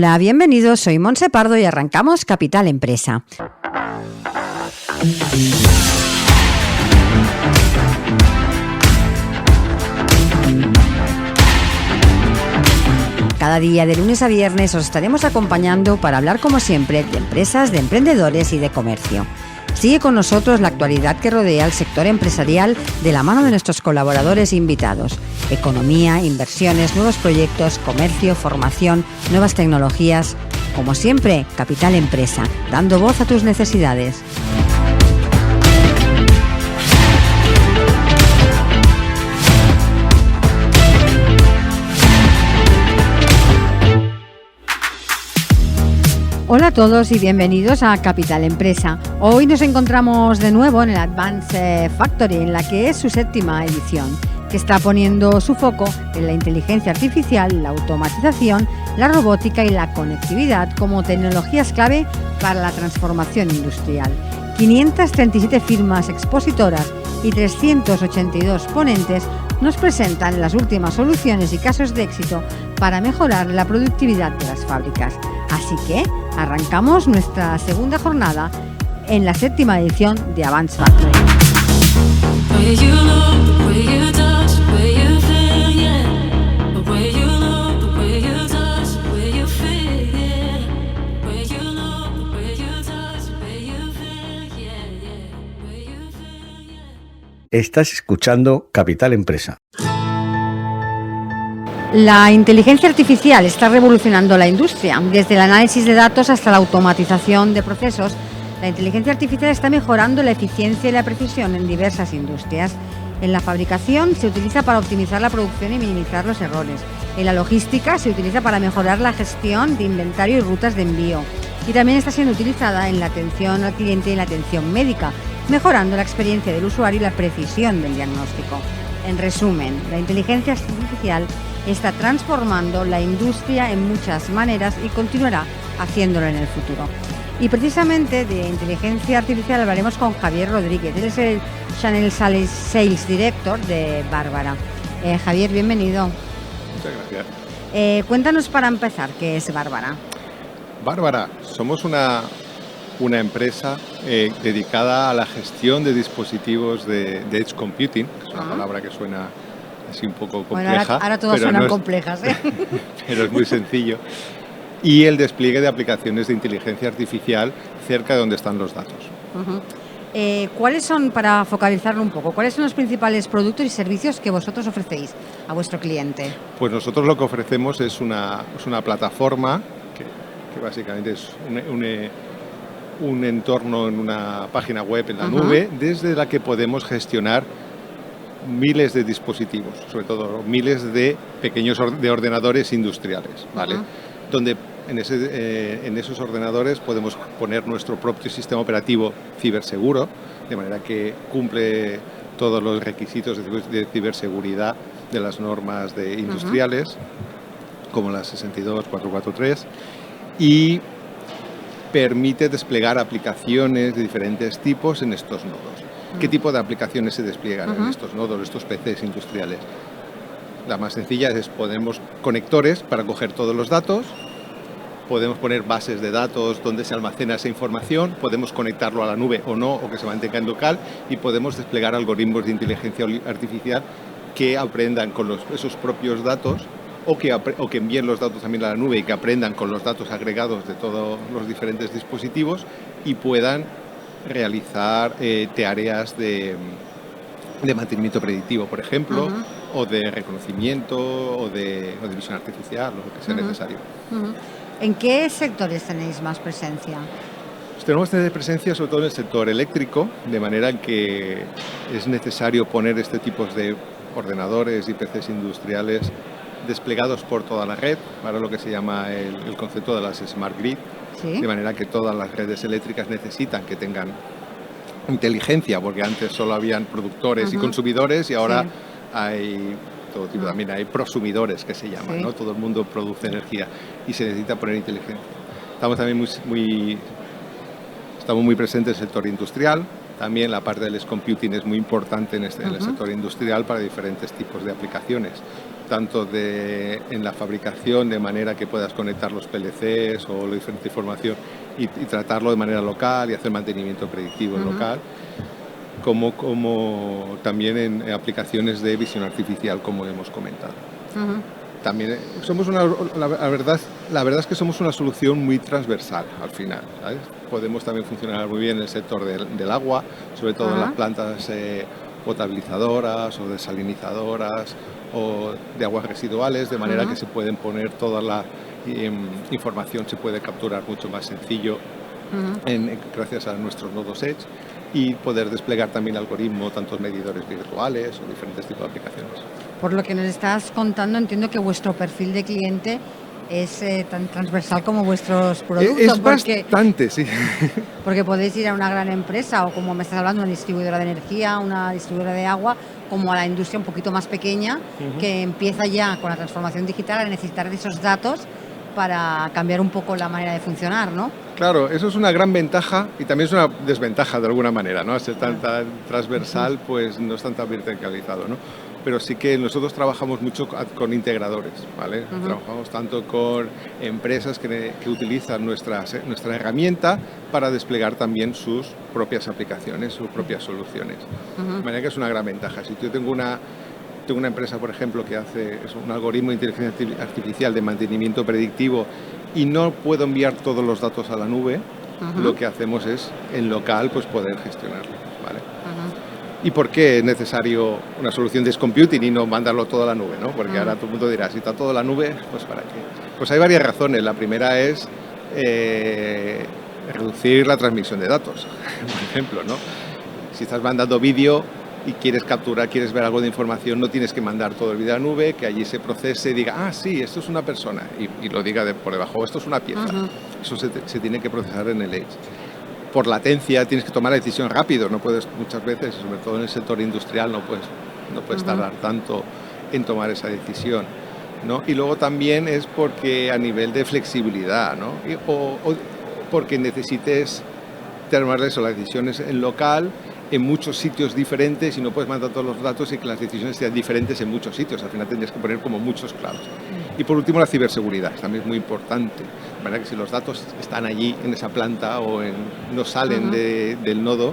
Hola, bienvenidos, soy Montse Pardo y arrancamos Capital Empresa. Cada día de lunes a viernes os estaremos acompañando para hablar como siempre de empresas, de emprendedores y de comercio. Sigue con nosotros la actualidad que rodea el sector empresarial de la mano de nuestros colaboradores e invitados. Economía, inversiones, nuevos proyectos, comercio, formación, nuevas tecnologías. Como siempre, Capital Empresa, dando voz a tus necesidades. Hola a todos y bienvenidos a Capital Empresa. Hoy nos encontramos de nuevo en el Advance Factory, en la que es su 7ª edición, que está poniendo su foco en la inteligencia artificial, la automatización, la robótica y la conectividad como tecnologías clave para la transformación industrial. 537 firmas expositoras y 382 ponentes nos presentan las últimas soluciones y casos de éxito para mejorar la productividad de las fábricas. Así que arrancamos nuestra segunda jornada en la 7ª edición de Advance Factory. Estás escuchando Capital Empresa. La inteligencia artificial está revolucionando la industria. Desde el análisis de datos hasta la automatización de procesos, la inteligencia artificial está mejorando la eficiencia y la precisión en diversas industrias. En la fabricación se utiliza para optimizar la producción y minimizar los errores. En la logística se utiliza para mejorar la gestión de inventario y rutas de envío. Y también está siendo utilizada en la atención al cliente y en la atención médica, mejorando la experiencia del usuario y la precisión del diagnóstico. En resumen, la inteligencia artificial está transformando la industria en muchas maneras y continuará haciéndolo en el futuro. Y precisamente de inteligencia artificial hablaremos con Javier Rodríguez. Él es el Channel Sales Director de Bárbara. Javier, bienvenido. Muchas gracias. Cuéntanos para empezar, ¿qué es Bárbara? Bárbara, somos una empresa dedicada a la gestión de dispositivos de Edge Computing, que es una palabra que suena así un poco compleja. Bueno, ahora todas suenan complejas, ¿eh? Pero es muy sencillo. Y el despliegue de aplicaciones de inteligencia artificial cerca de donde están los datos. ¿Cuáles son, para focalizarlo un poco, cuáles son los principales productos y servicios que vosotros ofrecéis a vuestro cliente? Pues nosotros lo que ofrecemos es una plataforma que básicamente es un entorno en una página web en la nube, desde la que podemos gestionar miles de dispositivos, sobre todo miles de pequeños ordenadores industriales, ¿vale? Donde en esos ordenadores podemos poner nuestro propio sistema operativo ciberseguro, de manera que cumple todos los requisitos de ciberseguridad de las normas industriales, como la 62443, y permite desplegar aplicaciones de diferentes tipos en estos nodos. ¿Qué tipo de aplicaciones se despliegan en estos nodos, estos PCs industriales? La más sencilla es ponemos conectores para coger todos los datos, podemos poner bases de datos donde se almacena esa información, podemos conectarlo a la nube o no, o que se mantenga en local, y podemos desplegar algoritmos de inteligencia artificial que aprendan con esos propios datos o que envíen los datos también a la nube y que aprendan con los datos agregados de todos los diferentes dispositivos y puedan realizar tareas de mantenimiento predictivo, por ejemplo, o de reconocimiento o de visión artificial, lo que sea necesario. ¿En qué sectores tenéis más presencia? Pues tenemos presencia sobre todo en el sector eléctrico, de manera que es necesario poner este tipo de ordenadores y PCs industriales desplegados por toda la red, para lo que se llama el concepto de las Smart Grid, de manera que todas las redes eléctricas necesitan que tengan inteligencia, porque antes solo habían productores y consumidores y ahora hay todo tipo, también hay prosumidores que se llaman, ¿no? Todo el mundo produce energía y se necesita poner inteligencia. Estamos también muy presentes en el sector industrial. También la parte del edge computing es muy importante en el sector industrial para diferentes tipos de aplicaciones. tanto en la fabricación, de manera que puedas conectar los PLCs o la diferente información y tratarlo de manera local y hacer mantenimiento predictivo local, como también en aplicaciones de visión artificial, como hemos comentado. También somos la verdad es que somos una solución muy transversal al final, ¿sabes? Podemos también funcionar muy bien en el sector del agua, sobre todo en las plantas potabilizadoras o desalinizadoras o de aguas residuales, de manera que se pueden poner toda la información, se puede capturar mucho más sencillo gracias a nuestros nodos Edge, y poder desplegar también algoritmos, tantos medidores virtuales o diferentes tipos de aplicaciones. Por lo que nos estás contando, entiendo que vuestro perfil de cliente es tan transversal como vuestros productos. Es bastante, sí. Porque podéis ir a una gran empresa o, como me estás hablando, una distribuidora de energía, una distribuidora de agua, como a la industria un poquito más pequeña, que empieza ya con la transformación digital a necesitar de esos datos para cambiar un poco la manera de funcionar, ¿no? Claro, eso es una gran ventaja y también es una desventaja de alguna manera, ¿no? Al ser tan transversal, pues no es tan verticalizado, ¿no? Pero sí que nosotros trabajamos mucho con integradores, ¿vale? Trabajamos tanto con empresas que utilizan nuestra herramienta para desplegar también sus propias aplicaciones, sus propias soluciones. De manera que es una gran ventaja. Si yo tengo una empresa, por ejemplo, que hace un algoritmo de inteligencia artificial de mantenimiento predictivo y no puedo enviar todos los datos a la nube, lo que hacemos es, en local, pues poder gestionarlo, ¿vale? ¿Y por qué es necesario una solución de edge computing y no mandarlo todo a la nube, ¿no? Porque ahora todo el mundo dirá, si está todo a la nube, pues ¿para qué? Pues hay varias razones. La primera es reducir la transmisión de datos, por ejemplo, ¿no? Si estás mandando vídeo y quieres ver algo de información, no tienes que mandar todo el vídeo a la nube, que allí se procese y diga, sí, esto es una persona, y lo diga por debajo, esto es una pieza. Eso se tiene que procesar en el edge. Por latencia tienes que tomar la decisión rápido, no puedes muchas veces, sobre todo en el sector industrial, no puedes tardar tanto en tomar esa decisión, ¿no? Y luego también es porque a nivel de flexibilidad, ¿no? O porque necesites tomar eso, las decisiones en local, en muchos sitios diferentes, y no puedes mandar todos los datos y que las decisiones sean diferentes en muchos sitios. Al final tendrías que poner como muchos clouds. Y por último, la ciberseguridad, también es muy importante. De manera que si los datos están allí en esa planta o no salen del nodo,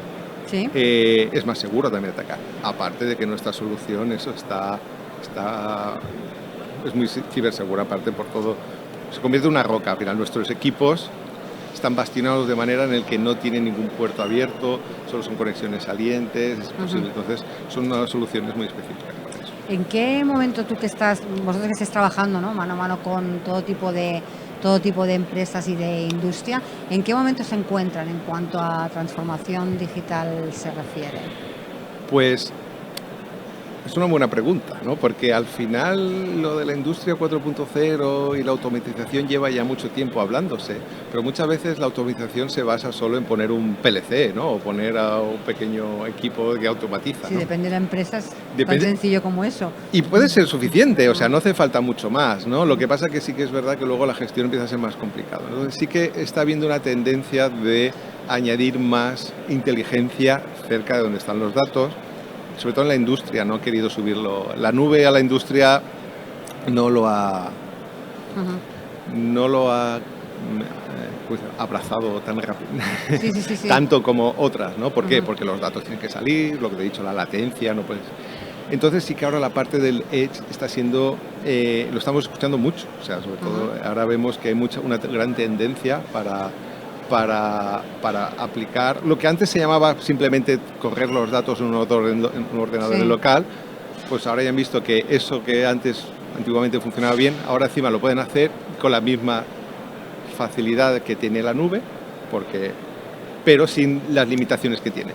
es más seguro también atacar. Aparte de que nuestra solución es muy cibersegura, aparte por todo. Se convierte en una roca. Al final nuestros equipos están bastionados de manera en el que no tienen ningún puerto abierto, solo son conexiones salientes, es posible. Entonces son unas soluciones muy específicas para eso. ¿En qué momento vosotros que estáis trabajando, ¿no?, mano a mano con todo tipo de empresas y de industria, en qué momento se encuentran en cuanto a transformación digital se refiere? Pues es una buena pregunta, ¿no? Porque al final lo de la industria 4.0 y la automatización lleva ya mucho tiempo hablándose, pero muchas veces la automatización se basa solo en poner un PLC, ¿no? O poner a un pequeño equipo que automatiza, Sí, ¿no? depende de la empresa, es tan sencillo como eso. Y puede ser suficiente, o sea, no hace falta mucho más, ¿no? Lo que pasa que sí que es verdad que luego la gestión empieza a ser más complicada. Entonces sí que está habiendo una tendencia de añadir más inteligencia cerca de donde están los datos, sobre todo en la industria. No ha querido subirlo. La nube a la industria no lo ha pues, abrazado tan rápido, Sí. tanto como otras, ¿no? ¿Por qué? Porque los datos tienen que salir, lo que te he dicho, la latencia, no puedes. Entonces sí que ahora la parte del edge está siendo, lo estamos escuchando mucho, o sea, sobre todo ahora vemos que hay una gran tendencia para aplicar lo que antes se llamaba simplemente correr los datos en un ordenador local. Pues ahora ya han visto que eso que antiguamente funcionaba bien, ahora encima lo pueden hacer con la misma facilidad que tiene la nube, pero sin las limitaciones que tiene.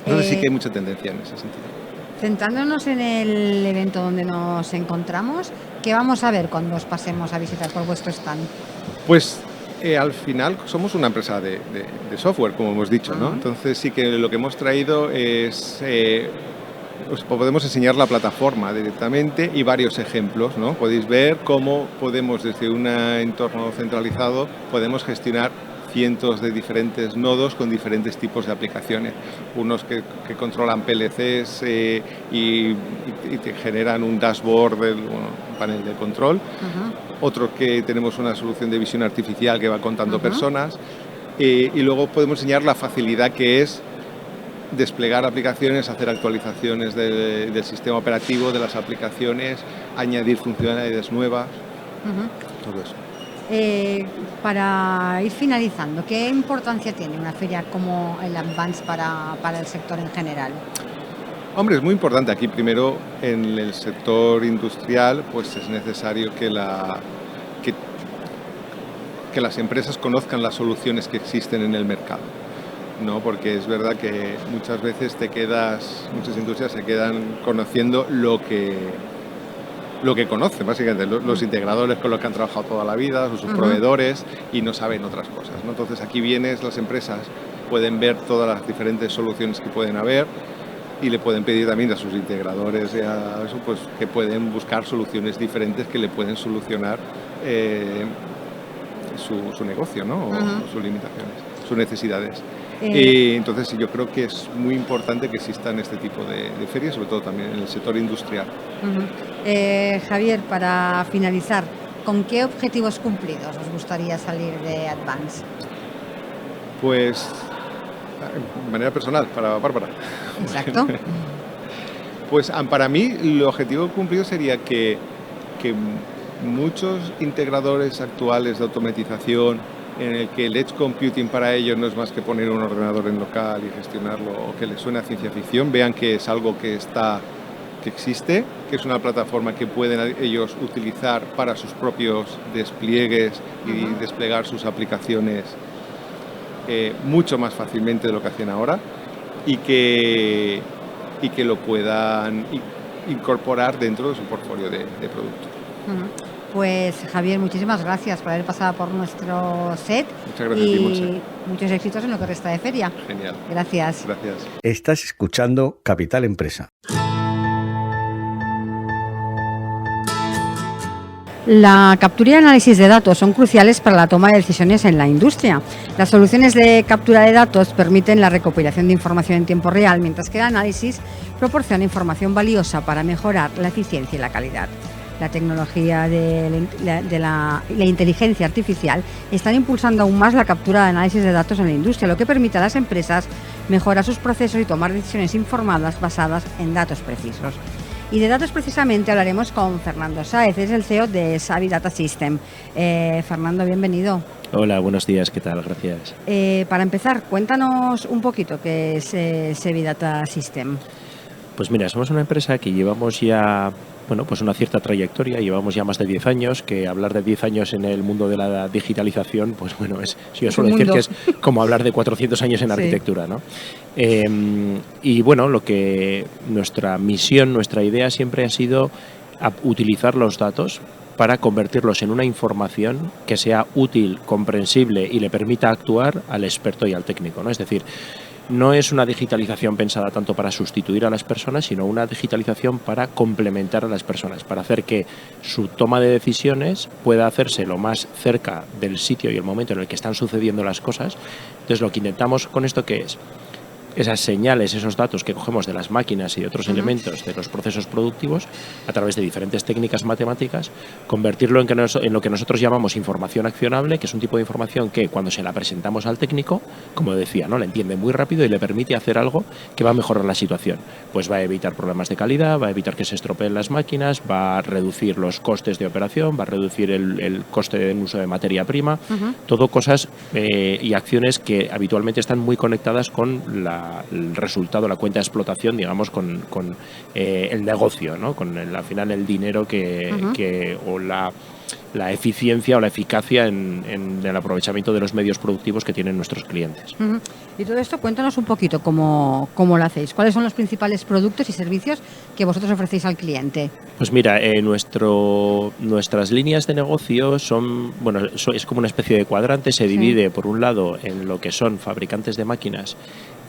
Entonces sí que hay mucha tendencia en ese sentido. Centrándonos en el evento donde nos encontramos, ¿qué vamos a ver cuando os pasemos a visitar por vuestro stand? Pues al final somos una empresa de software, como hemos dicho, ¿no? Entonces sí que lo que hemos traído es, os podemos enseñar la plataforma directamente y varios ejemplos, ¿no? Podéis ver cómo podemos, desde un entorno centralizado, podemos gestionar cientos de diferentes nodos con diferentes tipos de aplicaciones. Unos que controlan PLCs y te generan un dashboard, un panel de control. Otros que tenemos una solución de visión artificial que va contando personas. Y luego podemos enseñar la facilidad que es desplegar aplicaciones, hacer actualizaciones del sistema operativo, de las aplicaciones, añadir funcionalidades nuevas, todo eso. Para ir finalizando, ¿qué importancia tiene una feria como el Advance para el sector en general? Hombre, es muy importante. Aquí primero en el sector industrial pues es necesario que las empresas conozcan las soluciones que existen en el mercado, ¿no? Porque es verdad que muchas veces muchas industrias se quedan conociendo lo que conocen, básicamente, los integradores con los que han trabajado toda la vida, sus proveedores, y no saben otras cosas, ¿no? Entonces aquí las empresas pueden ver todas las diferentes soluciones que pueden haber y le pueden pedir también a sus integradores y a eso, pues, que pueden buscar soluciones diferentes que le pueden solucionar su negocio, ¿no? O sus limitaciones, sus necesidades. Entonces yo creo que es muy importante que existan este tipo de ferias, sobre todo también en el sector industrial. Javier, para finalizar, ¿con qué objetivos cumplidos os gustaría salir de Advance? Pues de manera personal, para Bárbara. Exacto. Pues para mí el objetivo cumplido sería que muchos integradores actuales de automatización, en el que el edge computing para ellos no es más que poner un ordenador en local y gestionarlo, o que les suene a ciencia ficción, vean que es algo que existe, que es una plataforma que pueden ellos utilizar para sus propios despliegues y desplegar sus aplicaciones mucho más fácilmente de lo que hacen ahora, y que lo puedan incorporar dentro de su portfolio de productos. Pues Javier, muchísimas gracias por haber pasado por nuestro set. Muchas gracias a ti, Montse. Muchos éxitos en lo que resta de feria. Genial. Gracias. Gracias. Estás escuchando Capital Empresa. La captura y análisis de datos son cruciales para la toma de decisiones en la industria. Las soluciones de captura de datos permiten la recopilación de información en tiempo real, mientras que el análisis proporciona información valiosa para mejorar la eficiencia y la calidad. La tecnología de la inteligencia artificial están impulsando aún más la captura de análisis de datos en la industria, lo que permite a las empresas mejorar sus procesos y tomar decisiones informadas basadas en datos precisos. Y de datos precisamente hablaremos con Fernando Sáez, es el CEO de Savvy Data System. Fernando, bienvenido. Hola, buenos días, ¿qué tal? Gracias. Para empezar, cuéntanos un poquito qué es Savvy Data System. Pues mira, somos una empresa que llevamos ya pues una cierta trayectoria, llevamos ya más de 10 años, que hablar de 10 años en el mundo de la digitalización, pues bueno, yo suelo decir que es como hablar de 400 años en arquitectura, ¿no? Y bueno, lo que nuestra misión, nuestra idea siempre ha sido utilizar los datos para convertirlos en una información que sea útil, comprensible y le permita actuar al experto y al técnico, ¿no? Es decir, no es una digitalización pensada tanto para sustituir a las personas, sino una digitalización para complementar a las personas, para hacer que su toma de decisiones pueda hacerse lo más cerca del sitio y el momento en el que están sucediendo las cosas. Entonces, lo que intentamos con esto, ¿qué es? Esas señales, esos datos que cogemos de las máquinas y de otros elementos de los procesos productivos, a través de diferentes técnicas matemáticas, convertirlo en lo que nosotros llamamos información accionable, que es un tipo de información que cuando se la presentamos al técnico, como decía, ¿no?, la entiende muy rápido y le permite hacer algo que va a mejorar la situación. Pues va a evitar problemas de calidad, va a evitar que se estropeen las máquinas, va a reducir los costes de operación, va a reducir el coste de uso de materia prima, todo cosas y acciones que habitualmente están muy conectadas con el resultado, la cuenta de explotación, digamos, con el negocio, ¿no? Con al final el dinero o la eficiencia o la eficacia en el aprovechamiento de los medios productivos que tienen nuestros clientes. Y todo esto, cuéntanos un poquito cómo lo hacéis. ¿Cuáles son los principales productos y servicios que vosotros ofrecéis al cliente? Pues mira, nuestras líneas de negocio es como una especie de cuadrante. Se divide por un lado en lo que son fabricantes de máquinas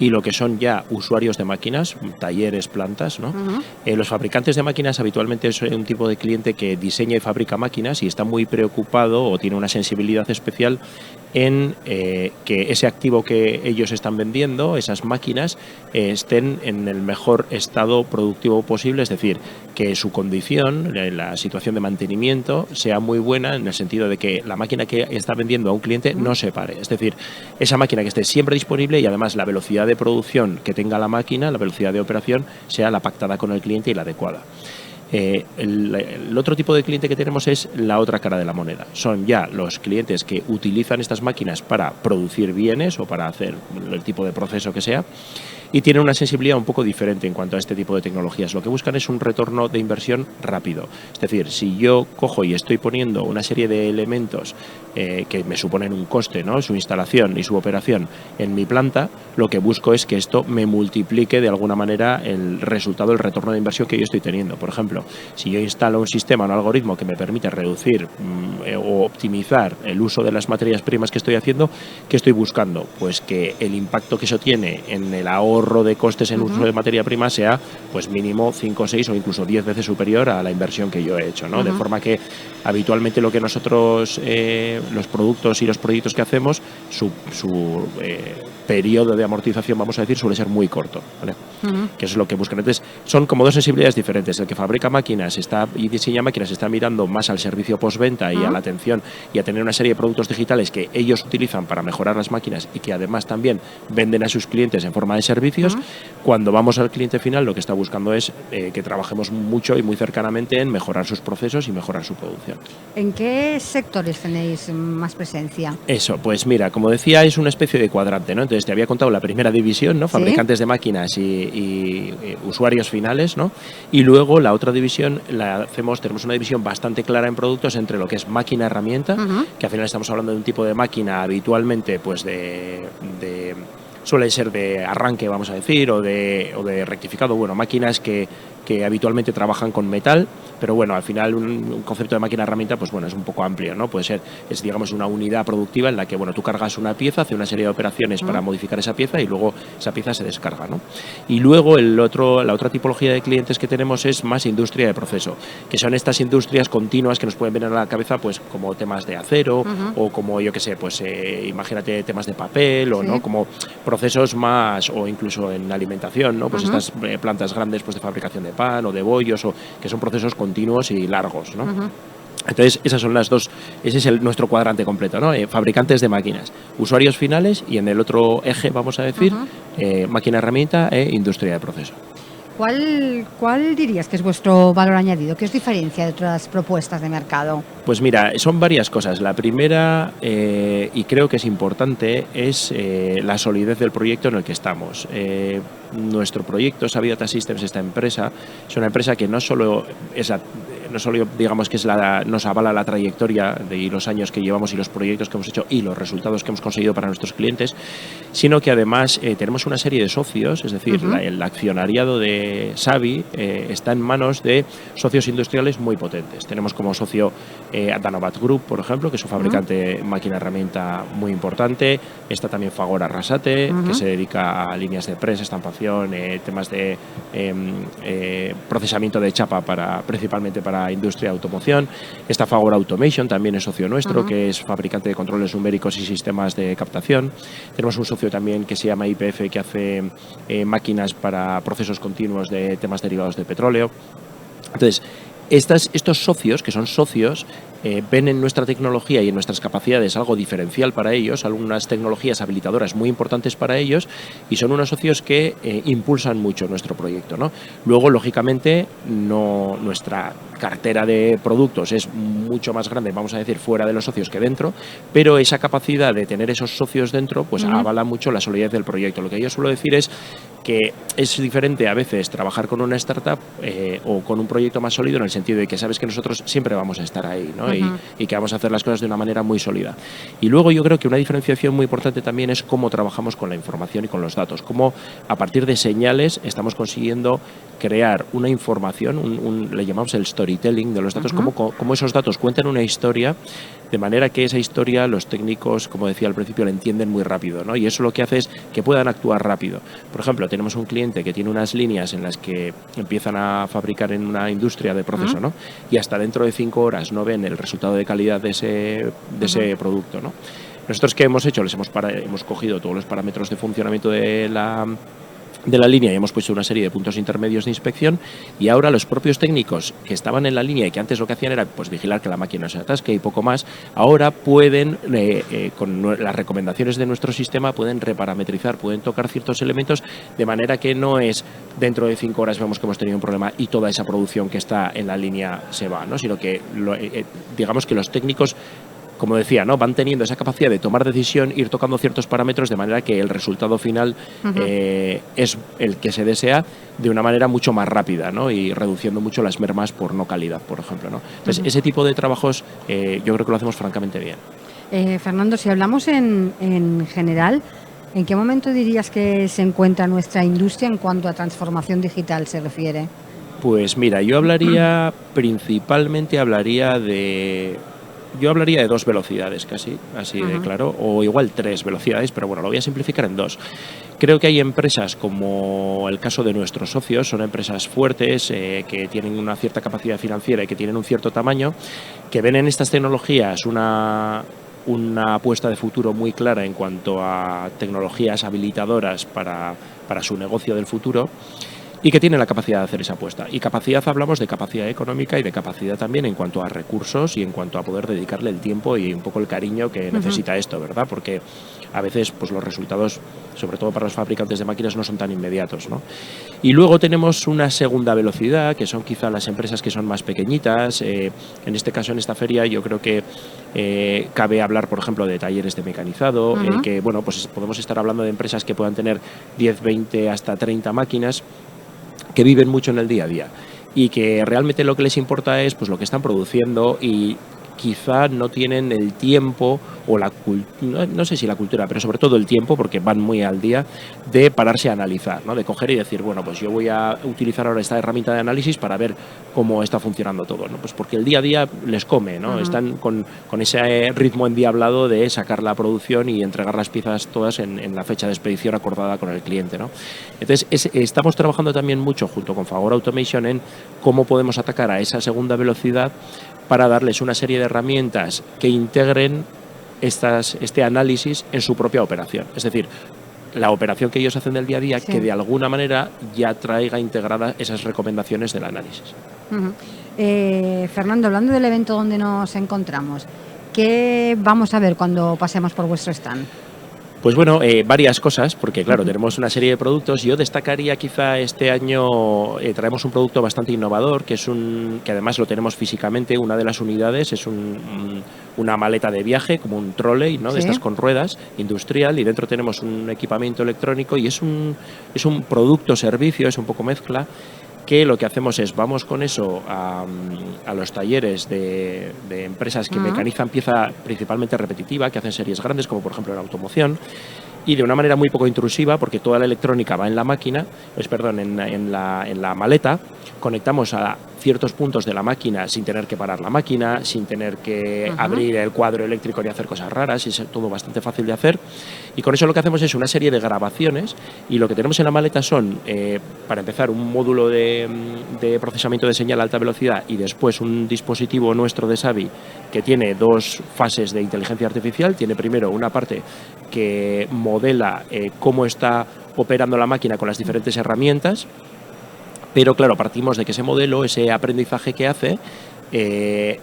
y lo que son ya usuarios de máquinas, talleres, plantas, ¿no? Los fabricantes de máquinas habitualmente es un tipo de cliente que diseña y fabrica máquinas y está muy preocupado o tiene una sensibilidad especial en que ese activo que ellos están vendiendo, esas máquinas, estén en el mejor estado productivo posible, es decir, que su condición, la situación de mantenimiento, sea muy buena en el sentido de que la máquina que está vendiendo a un cliente no se pare. Es decir, esa máquina que esté siempre disponible y además la velocidad de producción que tenga la máquina, la velocidad de operación, sea la pactada con el cliente y la adecuada. El otro tipo de cliente que tenemos es la otra cara de la moneda. Son ya los clientes que utilizan estas máquinas para producir bienes o para hacer el tipo de proceso que sea y tienen una sensibilidad un poco diferente en cuanto a este tipo de tecnologías. Lo que buscan es un retorno de inversión rápido. Es decir, si yo cojo y estoy poniendo una serie de elementos que me suponen un coste, ¿no? Su instalación y su operación en mi planta, lo que busco es que esto me multiplique de alguna manera el resultado, el retorno de inversión que yo estoy teniendo. Por ejemplo, si yo instalo un sistema, un algoritmo que me permite reducir o optimizar el uso de las materias primas que estoy haciendo, ¿qué estoy buscando? Pues que el impacto que eso tiene en el ahorro de costes en uso de materia prima sea pues mínimo 5, 6 o incluso 10 veces superior a la inversión que yo he hecho, ¿no? De forma que habitualmente lo que nosotros, los productos y los proyectos que hacemos, su periodo de amortización, vamos a decir, suele ser muy corto, ¿vale? Que eso es lo que buscan. Entonces, son como dos sensibilidades diferentes. El que fabrica máquinas y diseña máquinas está mirando más al servicio postventa y a la atención y a tener una serie de productos digitales que ellos utilizan para mejorar las máquinas y que además también venden a sus clientes en forma de servicios. Cuando vamos al cliente final, lo que está buscando es que trabajemos mucho y muy cercanamente en mejorar sus procesos y mejorar su producción. ¿En qué sectores tenéis más presencia? Eso, pues mira, como decía, es una especie de cuadrante, ¿no? Entonces te había contado la primera división, ¿no? Fabricantes de máquinas y usuarios finales, ¿no? Y luego la otra división tenemos una división bastante clara en productos entre lo que es máquina-herramienta, que al final estamos hablando de un tipo de máquina habitualmente pues suele ser de arranque, vamos a decir, o de rectificado, bueno, máquinas que habitualmente trabajan con metal, pero bueno, al final un concepto de máquina-herramienta, pues bueno, es un poco amplio, ¿no? Puede ser, digamos, una unidad productiva en la que, bueno, tú cargas una pieza, hace una serie de operaciones para modificar esa pieza y luego esa pieza se descarga, ¿no? Y luego la otra tipología de clientes que tenemos es más industria de proceso, que son estas industrias continuas que nos pueden venir a la cabeza, pues como temas de acero o como, yo qué sé, pues imagínate temas de papel o, ¿no? Como procesos más, o incluso en alimentación, ¿no? Pues estas plantas grandes pues de fabricación de pan o de bollos, o que son procesos continuos y largos, ¿no? Entonces, esas son las dos, ese es nuestro cuadrante completo, ¿no? Fabricantes de máquinas, usuarios finales y en el otro eje, vamos a decir, máquina-herramienta e industria de proceso. ¿Cuál dirías que es vuestro valor añadido? ¿Qué os diferencia de otras propuestas de mercado? Pues mira, son varias cosas. La primera, y creo que es importante, es la solidez del proyecto en el que estamos. Nuestro proyecto, Savvy Data Systems, esta empresa, es una empresa que no solo digamos que nos avala la trayectoria de los años que llevamos y los proyectos que hemos hecho y los resultados que hemos conseguido para nuestros clientes, sino que además tenemos una serie de socios, es decir, el accionariado de Savvy está en manos de socios industriales muy potentes. Tenemos como socio Danovat Group, por ejemplo, que es un fabricante de máquina-herramienta muy importante. Está también Fagor Arrasate, que se dedica a líneas de prensa, estampación, temas de procesamiento de chapa principalmente para industria de automoción. Está Fagor Automation, también es socio nuestro, que es fabricante de controles numéricos y sistemas de captación. Tenemos un socio también que se llama IPF, que hace máquinas para procesos continuos de temas derivados de petróleo. Entonces, estos socios, que son socios, ven en nuestra tecnología y en nuestras capacidades algo diferencial para ellos, algunas tecnologías habilitadoras muy importantes para ellos, y son unos socios que impulsan mucho nuestro proyecto, ¿no? Luego, lógicamente, nuestra cartera de productos es mucho más grande, vamos a decir, fuera de los socios que dentro, pero esa capacidad de tener esos socios dentro pues avala mucho la solidez del proyecto. Lo que yo suelo decir es que es diferente a veces trabajar con una startup o con un proyecto más sólido, en el sentido de que sabes que nosotros siempre vamos a estar ahí, ¿no? Y que vamos a hacer las cosas de una manera muy sólida. Y luego yo creo que una diferenciación muy importante también es cómo trabajamos con la información y con los datos, cómo a partir de señales estamos consiguiendo crear una información, le llamamos el storytelling de los datos, cómo esos datos cuentan una historia, de manera que esa historia los técnicos, como decía al principio, la entienden muy rápido, ¿no? Y eso lo que hace es que puedan actuar rápido. Por ejemplo, tenemos un cliente que tiene unas líneas en las que empiezan a fabricar en una industria de proceso, ¿no? Y hasta dentro de 5 horas no ven el resultado de calidad de ese producto, ¿no? Nosotros, ¿qué hemos hecho? Hemos cogido todos los parámetros de funcionamiento de la línea y hemos puesto una serie de puntos intermedios de inspección, y ahora los propios técnicos que estaban en la línea y que antes lo que hacían era pues vigilar que la máquina no se atasque y poco más, ahora pueden, con las recomendaciones de nuestro sistema, pueden reparametrizar, pueden tocar ciertos elementos, de manera que no es dentro de 5 horas vemos que hemos tenido un problema y toda esa producción que está en la línea se va, ¿no? Sino que digamos que los técnicos, como decía, ¿no?, van teniendo esa capacidad de tomar decisión, ir tocando ciertos parámetros de manera que el resultado final es el que se desea de una manera mucho más rápida, ¿no?, y reduciendo mucho las mermas por no calidad, por ejemplo, ¿no? Entonces, ese tipo de trabajos yo creo que lo hacemos francamente bien. Fernando, si hablamos en general, ¿en qué momento dirías que se encuentra nuestra industria en cuanto a transformación digital se refiere? Pues mira, yo principalmente hablaría de 2 velocidades casi, así de claro, o igual 3 velocidades, pero bueno, lo voy a simplificar en 2. Creo que hay empresas, como el caso de nuestros socios, son empresas fuertes, que tienen una cierta capacidad financiera y que tienen un cierto tamaño, que ven en estas tecnologías una apuesta de futuro muy clara en cuanto a tecnologías habilitadoras para su negocio del futuro, y que tiene la capacidad de hacer esa apuesta. Y capacidad, hablamos de capacidad económica y de capacidad también en cuanto a recursos y en cuanto a poder dedicarle el tiempo y un poco el cariño que necesita esto, ¿verdad? Porque a veces pues los resultados, sobre todo para los fabricantes de máquinas, no son tan inmediatos, ¿no? Y luego tenemos una segunda velocidad, que son quizá las empresas que son más pequeñitas. En este caso, en esta feria, yo creo que cabe hablar, por ejemplo, de talleres de mecanizado, que bueno, pues podemos estar hablando de empresas que puedan tener 10, 20, hasta 30 máquinas, que viven mucho en el día a día y que realmente lo que les importa es pues lo que están produciendo, y quizá no tienen el tiempo o no sé si la cultura, pero sobre todo el tiempo, porque van muy al día, de pararse a analizar, ¿no? De coger y decir, bueno, pues yo voy a utilizar ahora esta herramienta de análisis para ver cómo está funcionando todo, ¿no? Pues porque el día a día les come, ¿no? Están con ese ritmo endiablado de sacar la producción y entregar las piezas todas en la fecha de expedición acordada con el cliente, ¿no? Entonces, estamos trabajando también mucho junto con Fagor Automation en cómo podemos atacar a esa segunda velocidad para darles una serie de herramientas que integren este análisis en su propia operación. Es decir, la operación que ellos hacen del día a día, que de alguna manera ya traiga integradas esas recomendaciones del análisis. Fernando, hablando del evento donde nos encontramos, ¿qué vamos a ver cuando pasemos por vuestro stand? Pues bueno, varias cosas, porque claro, tenemos una serie de productos. Yo destacaría quizá este año, traemos un producto bastante innovador, que además lo tenemos físicamente. Una de las unidades es una maleta de viaje, como un trolley, ¿no? De estas con ruedas, industrial, y dentro tenemos un equipamiento electrónico, y es un producto servicio, es un poco mezcla, que lo que hacemos es, vamos con eso a los talleres de empresas que mecanizan pieza principalmente repetitiva, que hacen series grandes, como por ejemplo en automoción, y de una manera muy poco intrusiva, porque toda la electrónica va en la máquina, en la maleta. Conectamos a ciertos puntos de la máquina sin tener que parar la máquina, sin tener que abrir el cuadro eléctrico ni hacer cosas raras, y es todo bastante fácil de hacer. Y con eso lo que hacemos es una serie de grabaciones, y lo que tenemos en la maleta son, para empezar, un módulo de procesamiento de señal a alta velocidad, y después un dispositivo nuestro de Savi que tiene 2 fases de inteligencia artificial. Tiene primero una parte que modela cómo está operando la máquina con las diferentes herramientas, pero claro, partimos de que ese modelo, ese aprendizaje que hace,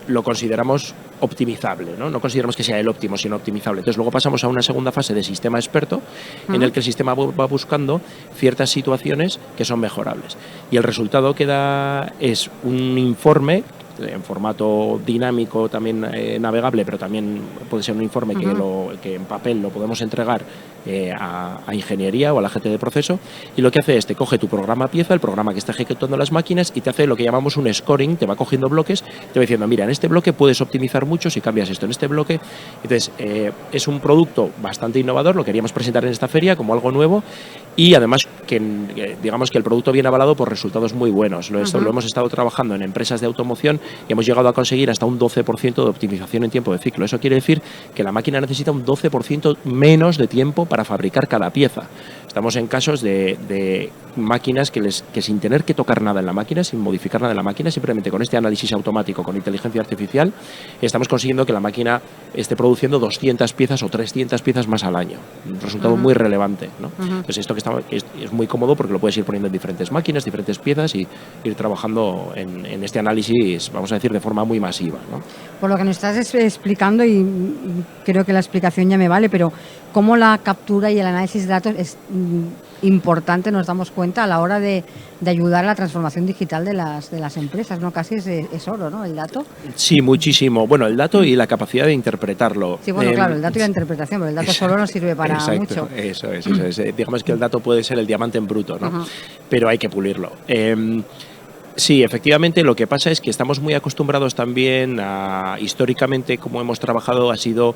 lo consideramos optimizable, ¿no? No consideramos que sea el óptimo, sino optimizable. Entonces luego pasamos a una segunda fase de sistema experto, en el que el sistema va buscando ciertas situaciones que son mejorables, y el resultado que da es un informe en formato dinámico, también navegable, pero también puede ser un informe que en papel lo podemos entregar a ingeniería o a la gente de proceso, y lo que hace es te coge tu programa pieza, el programa que está ejecutando las máquinas, y te hace lo que llamamos un scoring, te va cogiendo bloques, te va diciendo, mira, en este bloque puedes optimizar mucho si cambias esto, en este bloque. Entonces, es un producto bastante innovador, lo queríamos presentar en esta feria como algo nuevo, y además digamos que el producto viene avalado por resultados muy buenos. Lo hemos estado trabajando en empresas de automoción y hemos llegado a conseguir hasta un 12% de optimización en tiempo de ciclo. Eso quiere decir que la máquina necesita un 12% menos de tiempo para fabricar cada pieza. Estamos en casos de máquinas que sin tener que tocar nada en la máquina, sin modificar nada en la máquina, simplemente con este análisis automático, con inteligencia artificial, estamos consiguiendo que la máquina esté produciendo 200 piezas o 300 piezas más al año. Un resultado muy relevante, ¿no? Entonces, esto es muy cómodo porque lo puedes ir poniendo en diferentes máquinas, diferentes piezas, y ir trabajando en este análisis, vamos a decir, de forma muy masiva, ¿no? Por lo que nos estás explicando, y creo que la explicación ya me vale, pero cómo la captura y el análisis de datos es importante, nos damos cuenta a la hora de ayudar a la transformación digital de las empresas, ¿no? Casi es oro, ¿no? El dato. Sí, muchísimo. Bueno, el dato y la capacidad de interpretarlo. Sí, bueno, claro, el dato y la interpretación, pero el dato solo no sirve para mucho. Eso es. Digamos que el dato puede ser el diamante en bruto, ¿no? Pero hay que pulirlo. Sí, efectivamente, lo que pasa es que estamos muy acostumbrados también históricamente, como hemos trabajado, ha sido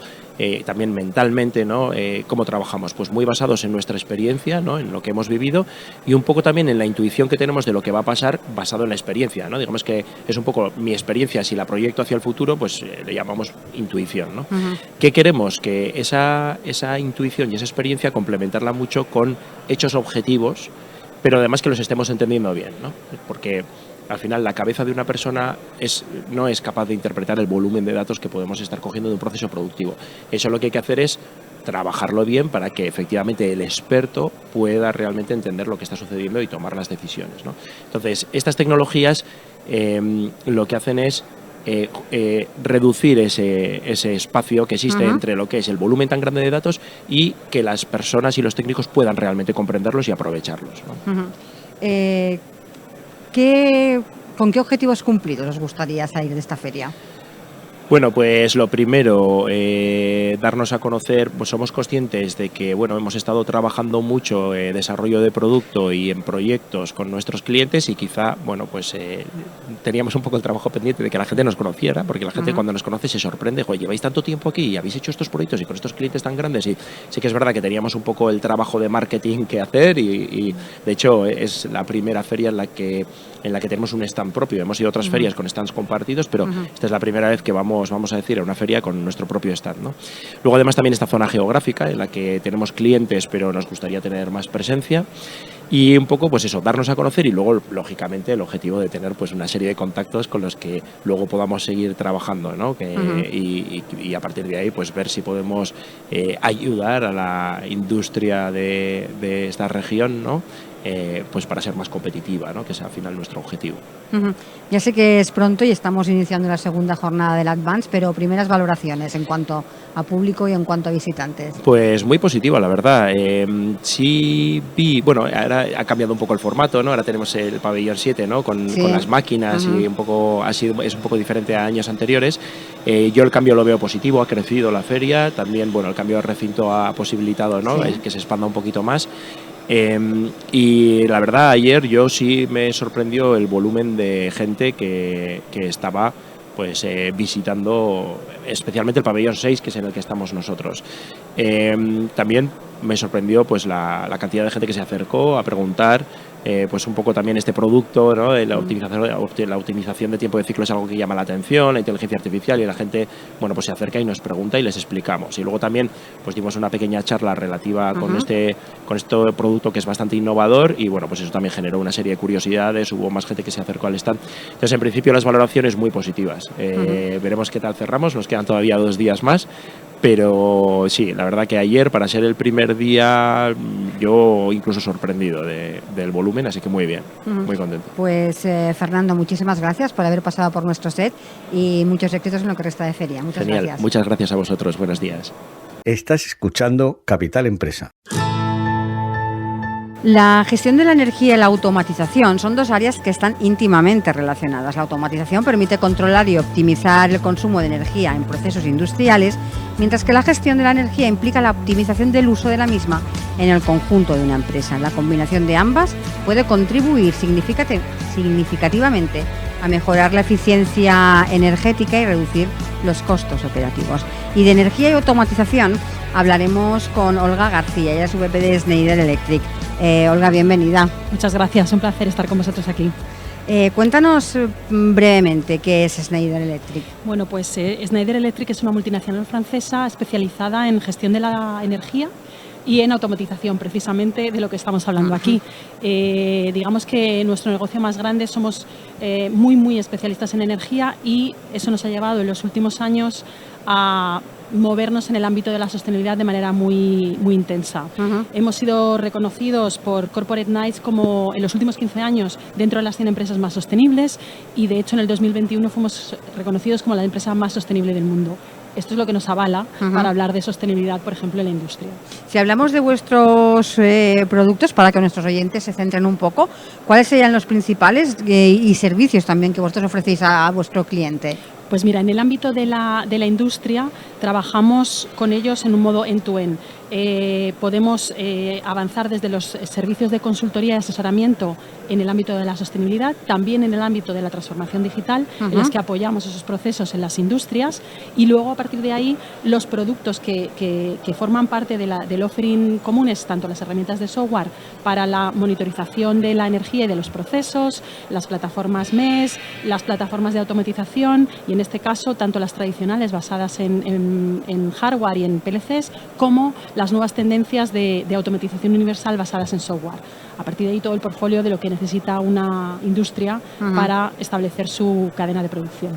también mentalmente, ¿no? Cómo trabajamos, pues muy basados en nuestra experiencia, ¿no? En lo que hemos vivido, y un poco también en la intuición que tenemos de lo que va a pasar basado en la experiencia, ¿no? Digamos que es un poco mi experiencia, si la proyecto hacia el futuro, pues le llamamos intuición, ¿no? ¿Qué queremos? Que esa intuición y esa experiencia complementarla mucho con hechos objetivos, pero además que los estemos entendiendo bien, ¿no? Porque al final la cabeza de una persona no es capaz de interpretar el volumen de datos que podemos estar cogiendo de un proceso productivo. Eso lo que hay que hacer es trabajarlo bien para que efectivamente el experto pueda realmente entender lo que está sucediendo y tomar las decisiones, ¿no? Entonces, estas tecnologías lo que hacen es reducir ese espacio que existe entre lo que es el volumen tan grande de datos y que las personas y los técnicos puedan realmente comprenderlos y aprovecharlos, ¿no? ¿Con qué objetivos cumplidos os gustaría salir de esta feria? Bueno, pues lo primero, darnos a conocer, pues somos conscientes de que, bueno, hemos estado trabajando mucho en desarrollo de producto y en proyectos con nuestros clientes, y quizá, bueno, pues teníamos un poco el trabajo pendiente de que la gente nos conociera, porque la gente cuando nos conoce se sorprende, oye, lleváis tanto tiempo aquí y habéis hecho estos proyectos y con estos clientes tan grandes, y sí que es verdad que teníamos un poco el trabajo de marketing que hacer, y de hecho es la primera feria en la que tenemos un stand propio. Hemos ido a otras ferias con stands compartidos, pero esta es la primera vez que vamos a decir, a una feria con nuestro propio stand, ¿no? Luego, además, también esta zona geográfica en la que tenemos clientes, pero nos gustaría tener más presencia. Y un poco, pues eso, darnos a conocer, y luego, lógicamente, el objetivo de tener pues una serie de contactos con los que luego podamos seguir trabajando, ¿no? Y a partir de ahí, pues ver si podemos ayudar a la industria de esta región, ¿no? Pues para ser más competitiva, ¿no? Que es al final nuestro objetivo. Ya sé que es pronto y estamos iniciando la segunda jornada del Advance, pero primeras valoraciones en cuanto a público y en cuanto a visitantes. Pues muy positiva, la verdad. Sí vi, bueno, ahora ha cambiado un poco el formato, ¿no? Ahora tenemos el pabellón 7, ¿no? Con las máquinas, y un poco es un poco diferente a años anteriores. Yo el cambio lo veo positivo, ha crecido la feria, también, bueno, el cambio de recinto ha posibilitado, ¿no? Que se expanda un poquito más. Y la verdad, ayer yo sí me sorprendió el volumen de gente que estaba pues visitando especialmente el pabellón 6, que es en el que estamos nosotros. También me sorprendió pues la cantidad de gente que se acercó a preguntar pues un poco también este producto, ¿no? La optimización de tiempo de ciclo es algo que llama la atención, la inteligencia artificial, y la gente, bueno, pues se acerca y nos pregunta y les explicamos. Y luego también pues dimos una pequeña charla relativa con este producto que es bastante innovador, y bueno, pues eso también generó una serie de curiosidades, hubo más gente que se acercó al stand. Entonces, en principio, las valoraciones muy positivas. Veremos qué tal cerramos, nos quedan todavía 2 días más. Pero sí, la verdad que ayer, para ser el primer día, yo incluso sorprendido del volumen, así que muy bien, muy contento. Pues Fernando, muchísimas gracias por haber pasado por nuestro set y muchos éxitos en lo que resta de feria. Muchas gracias. Muchas gracias a vosotros, buenos días. Estás escuchando Capital Empresa. La gestión de la energía y la automatización son dos áreas que están íntimamente relacionadas. La automatización permite controlar y optimizar el consumo de energía en procesos industriales, mientras que la gestión de la energía implica la optimización del uso de la misma en el conjunto de una empresa. La combinación de ambas puede contribuir significativamente a mejorar la eficiencia energética y reducir los costos operativos. Y de energía y automatización hablaremos con Olga García, ella es VP de Schneider Electric. Olga, bienvenida. Muchas gracias, un placer estar con vosotros aquí. Cuéntanos brevemente qué es Schneider Electric. Bueno, pues Schneider Electric es una multinacional francesa especializada en gestión de la energía y en automatización, precisamente de lo que estamos hablando aquí. Digamos que nuestro negocio más grande somos muy especialistas en energía y eso nos ha llevado en los últimos años a movernos en el ámbito de la sostenibilidad de manera muy intensa. Hemos sido reconocidos por Corporate Knights como en los últimos 15 años dentro de las 100 empresas más sostenibles y de hecho en el 2021 fuimos reconocidos como la empresa más sostenible del mundo. Esto es lo que nos avala para hablar de sostenibilidad, por ejemplo, en la industria. Si hablamos de vuestros productos, para que nuestros oyentes se centren un poco, ¿cuáles serían los principales y servicios también que vosotros ofrecéis a vuestro cliente? Pues mira, en el ámbito de la industria trabajamos con ellos en un modo end-to-end. Podemos avanzar desde los servicios de consultoría y asesoramiento en el ámbito de la sostenibilidad, también en el ámbito de la transformación digital, en las que apoyamos esos procesos en las industrias y luego a partir de ahí los productos que forman parte del offering comunes, tanto las herramientas de software para la monitorización de la energía y de los procesos, las plataformas MES, las plataformas de automatización y en este caso tanto las tradicionales basadas en hardware y en PLCs como las nuevas tendencias de automatización universal basadas en software. A partir de ahí todo el portfolio de lo que necesita una industria para establecer su cadena de producción.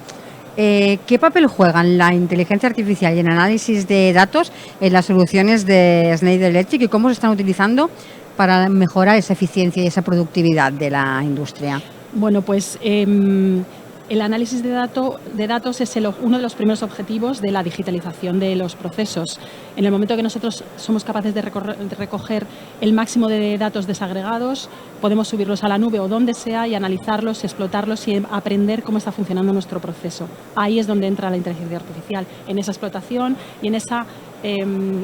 ¿Qué papel juegan la inteligencia artificial y el análisis de datos en las soluciones de Schneider Electric y cómo se están utilizando para mejorar esa eficiencia y esa productividad de la industria? Bueno, pues el análisis de datos es uno de los primeros objetivos de la digitalización de los procesos. En el momento que nosotros somos capaces de recoger el máximo de datos desagregados, podemos subirlos a la nube o donde sea y analizarlos, explotarlos y aprender cómo está funcionando nuestro proceso. Ahí es donde entra la inteligencia artificial, en esa explotación y en esa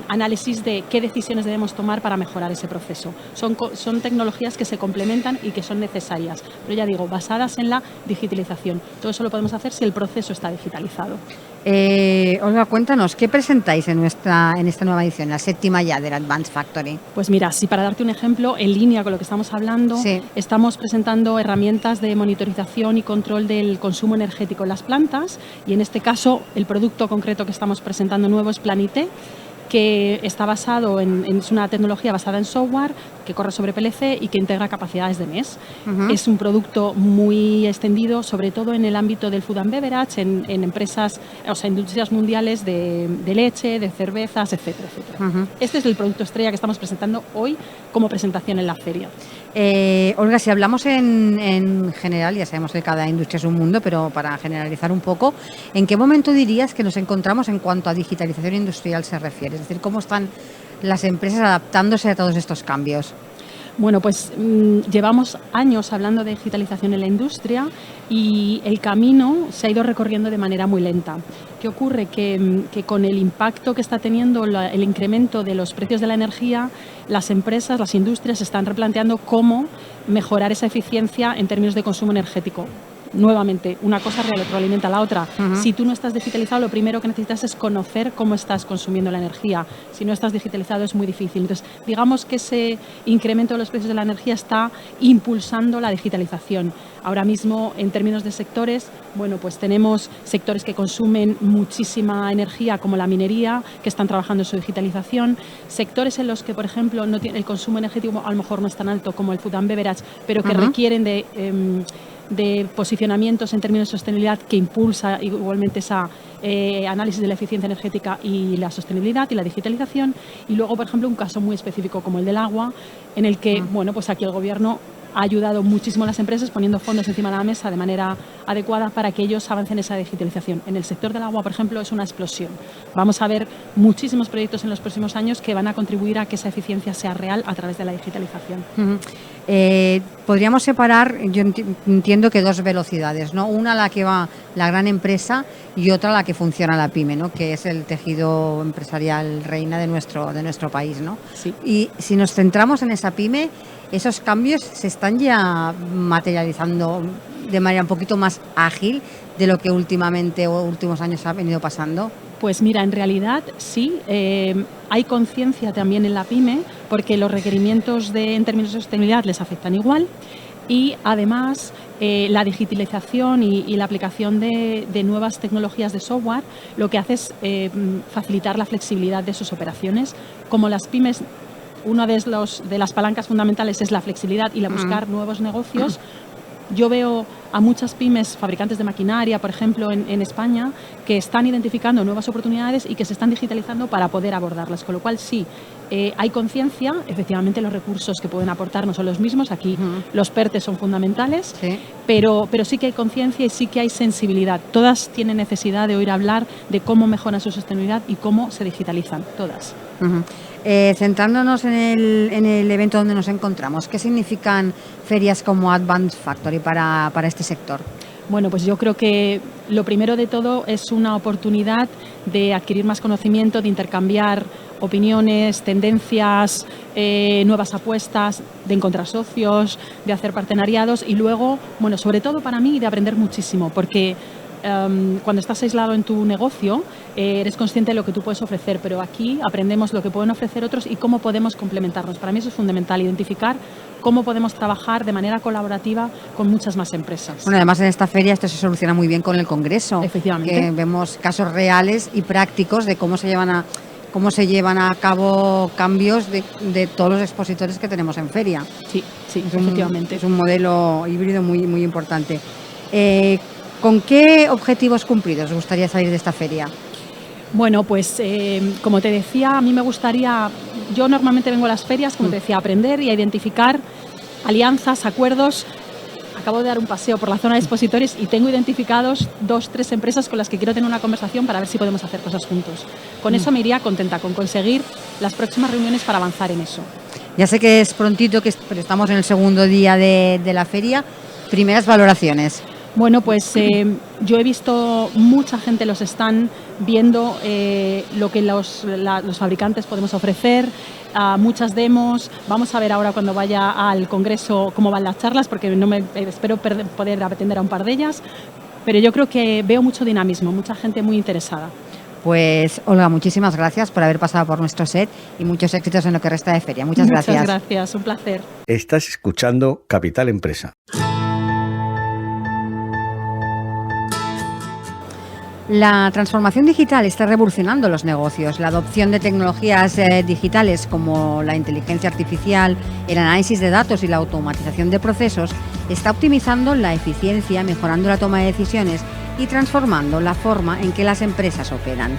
análisis de qué decisiones debemos tomar para mejorar ese proceso. Son tecnologías que se complementan y que son necesarias, pero ya digo, basadas en la digitalización. Todo eso lo podemos hacer si el proceso está digitalizado. Olga, cuéntanos, ¿qué presentáis en esta nueva edición, la 7ª ya del Advanced Factory? Pues mira, si para darte un ejemplo, en línea con lo que estamos hablando, estamos presentando herramientas de monitorización y control del consumo energético en las plantas y en este caso el producto concreto que estamos presentando nuevo es Planité, que está basado es una tecnología basada en software que corre sobre PLC y que integra capacidades de MES. Es un producto muy extendido, sobre todo en el ámbito del food and beverage, en empresas, o sea, industrias mundiales de leche, de cervezas, etcétera, etcétera. Este es el producto estrella que estamos presentando hoy como presentación en la feria. Olga, si hablamos en general, ya sabemos que cada industria es un mundo, pero para generalizar un poco, ¿en qué momento dirías que nos encontramos en cuanto a digitalización industrial se refiere? Es decir, ¿cómo están las empresas adaptándose a todos estos cambios? Bueno, pues llevamos años hablando de digitalización en la industria y el camino se ha ido recorriendo de manera muy lenta. ¿Qué ocurre? Que con el impacto que está teniendo el incremento de los precios de la energía, las empresas, las industrias se están replanteando cómo mejorar esa eficiencia en términos de consumo energético. Nuevamente, una cosa retroalimenta a la otra. Si tú no estás digitalizado, lo primero que necesitas es conocer cómo estás consumiendo la energía. Si no estás digitalizado es muy difícil. Entonces, digamos que ese incremento de los precios de la energía está impulsando la digitalización. Ahora mismo, en términos de sectores, bueno, pues tenemos sectores que consumen muchísima energía, como la minería, que están trabajando en su digitalización. Sectores en los que, por ejemplo, el consumo energético a lo mejor no es tan alto como el food and beverage, pero que requieren de posicionamientos en términos de sostenibilidad que impulsa igualmente esa análisis de la eficiencia energética y la sostenibilidad y la digitalización. Y luego, por ejemplo, un caso muy específico como el del agua, en el que, bueno, pues aquí el gobierno ha ayudado muchísimo a las empresas poniendo fondos encima de la mesa de manera adecuada para que ellos avancen esa digitalización. En el sector del agua, por ejemplo, es una explosión. Vamos a ver muchísimos proyectos en los próximos años que van a contribuir a que esa eficiencia sea real a través de la digitalización. Podríamos separar, yo entiendo que dos velocidades, ¿no? Una la que va la gran empresa y otra la que funciona la pyme, ¿no? Que es el tejido empresarial reina de nuestro país, ¿no? Sí. Y si nos centramos en esa pyme, esos cambios se están ya materializando de manera un poquito más ágil de lo que últimamente o últimos años ha venido pasando. Pues mira, en realidad sí, hay conciencia también en la pyme porque los requerimientos en términos de sostenibilidad les afectan igual y además la digitalización y la aplicación de nuevas tecnologías de software lo que hace es facilitar la flexibilidad de sus operaciones. Como las pymes, una de las palancas fundamentales es la flexibilidad y la buscar nuevos negocios. Yo veo a muchas pymes, fabricantes de maquinaria, por ejemplo, en España, que están identificando nuevas oportunidades y que se están digitalizando para poder abordarlas. Con lo cual, sí, hay conciencia. Efectivamente, los recursos que pueden aportar no son los mismos. Aquí los PERTE son fundamentales, Sí. pero sí que hay conciencia y sí que hay sensibilidad. Todas tienen necesidad de oír hablar de cómo mejoran su sostenibilidad y cómo se digitalizan, todas. Centrándonos en el evento donde nos encontramos, ¿qué significan ferias como Advanced Factory para este sector? Bueno, pues yo creo que lo primero de todo es una oportunidad de adquirir más conocimiento, de intercambiar opiniones, tendencias, nuevas apuestas, de encontrar socios, de hacer partenariados y luego, bueno, sobre todo para mí, de aprender muchísimo, porque cuando estás aislado en tu negocio, eres consciente de lo que tú puedes ofrecer, pero aquí aprendemos lo que pueden ofrecer otros y cómo podemos complementarnos. Para mí eso es fundamental, identificar cómo podemos trabajar de manera colaborativa con muchas más empresas. Bueno, además en esta feria esto se soluciona muy bien con el Congreso. Efectivamente. Que vemos casos reales y prácticos de cómo se llevan a cabo cambios de todos los expositores que tenemos en feria. Sí, efectivamente. Es un modelo híbrido muy, muy importante. ¿Con qué objetivos cumplidos os gustaría salir de esta feria? Bueno, pues como te decía, a mí me gustaría, yo normalmente vengo a las ferias, como te decía, a aprender y a identificar alianzas, acuerdos. Acabo de dar un paseo por la zona de expositores y tengo identificados 2-3 empresas con las que quiero tener una conversación para ver si podemos hacer cosas juntos. Con eso me iría contenta, con conseguir las próximas reuniones para avanzar en eso. Ya sé que es prontito, pero estamos en el segundo día de la feria. Primeras valoraciones. Bueno, pues yo he visto mucha gente los están viendo lo que los fabricantes podemos ofrecer, muchas demos. Vamos a ver ahora cuando vaya al Congreso cómo van las charlas, porque espero poder atender a un par de ellas, pero yo creo que veo mucho dinamismo, mucha gente muy interesada. Pues Olga, muchísimas gracias por haber pasado por nuestro set y muchos éxitos en lo que resta de feria. Muchas gracias. Muchas gracias, un placer. Estás escuchando Capital Empresa. La transformación digital está revolucionando los negocios. La adopción de tecnologías digitales como la inteligencia artificial, el análisis de datos y la automatización de procesos está optimizando la eficiencia, mejorando la toma de decisiones y transformando la forma en que las empresas operan.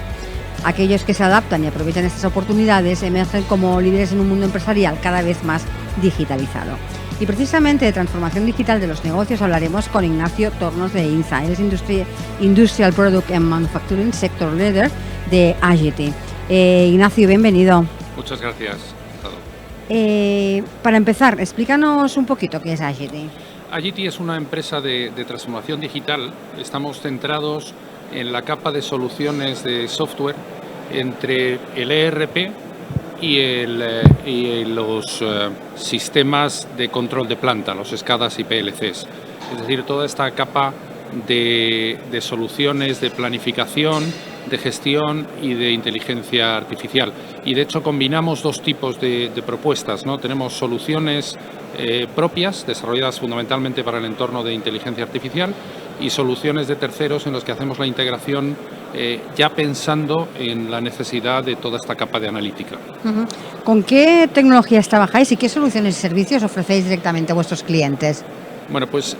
Aquellos que se adaptan y aprovechan estas oportunidades emergen como líderes en un mundo empresarial cada vez más digitalizado. Y precisamente de transformación digital de los negocios hablaremos con Ignacio Tornos de INSA. Él es Industrial Product and Manufacturing Sector Leader de Agity. Ignacio, bienvenido. Muchas gracias. Para empezar, explícanos un poquito qué es Agity. Agity es una empresa de transformación digital. Estamos centrados en la capa de soluciones de software entre el ERP y los sistemas de control de planta, los SCADAs y PLCs. Es decir, toda esta capa de soluciones de planificación, de gestión y de inteligencia artificial. Y de hecho combinamos dos tipos de propuestas, ¿no? Tenemos soluciones propias, desarrolladas fundamentalmente para el entorno de inteligencia artificial, y soluciones de terceros en los que hacemos la integración ya pensando en la necesidad de toda esta capa de analítica. ¿Con qué tecnologías trabajáis y qué soluciones y servicios ofrecéis directamente a vuestros clientes? Bueno, pues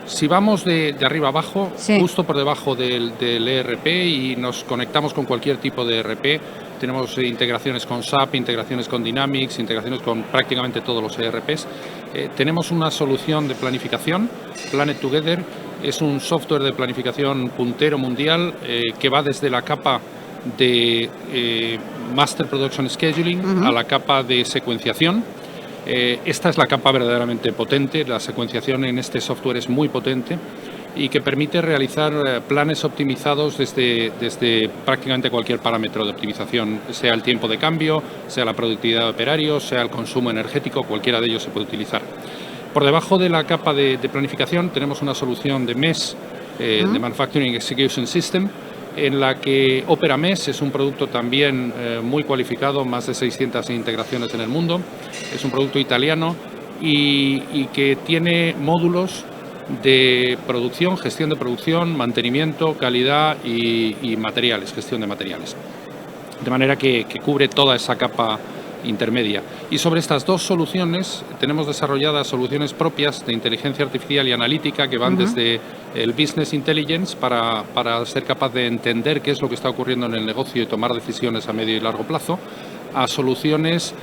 si vamos de arriba abajo, sí, justo por debajo del ERP y nos conectamos con cualquier tipo de ERP, tenemos integraciones con SAP, integraciones con Dynamics, integraciones con prácticamente todos los ERPs Tenemos una solución de planificación, Planet Together, es un software de planificación puntero mundial que va desde la capa de Master Production Scheduling a la capa de secuenciación. Esta es la capa verdaderamente potente, la secuenciación en este software es muy potente y que permite realizar planes optimizados desde prácticamente cualquier parámetro de optimización, sea el tiempo de cambio, sea la productividad de operarios, sea el consumo energético, cualquiera de ellos se puede utilizar. Por debajo de la capa de planificación tenemos una solución de MES, de Manufacturing Execution System, en la que Opera MES es un producto también muy cualificado, más de 600 integraciones en el mundo. Es un producto italiano y que tiene módulos de producción, gestión de producción, mantenimiento, calidad y materiales, gestión de materiales. De manera que cubre toda esa capa intermedia. Y sobre estas dos soluciones tenemos desarrolladas soluciones propias de inteligencia artificial y analítica que van desde el Business Intelligence para ser capaz de entender qué es lo que está ocurriendo en el negocio y tomar decisiones a medio y largo plazo, a soluciones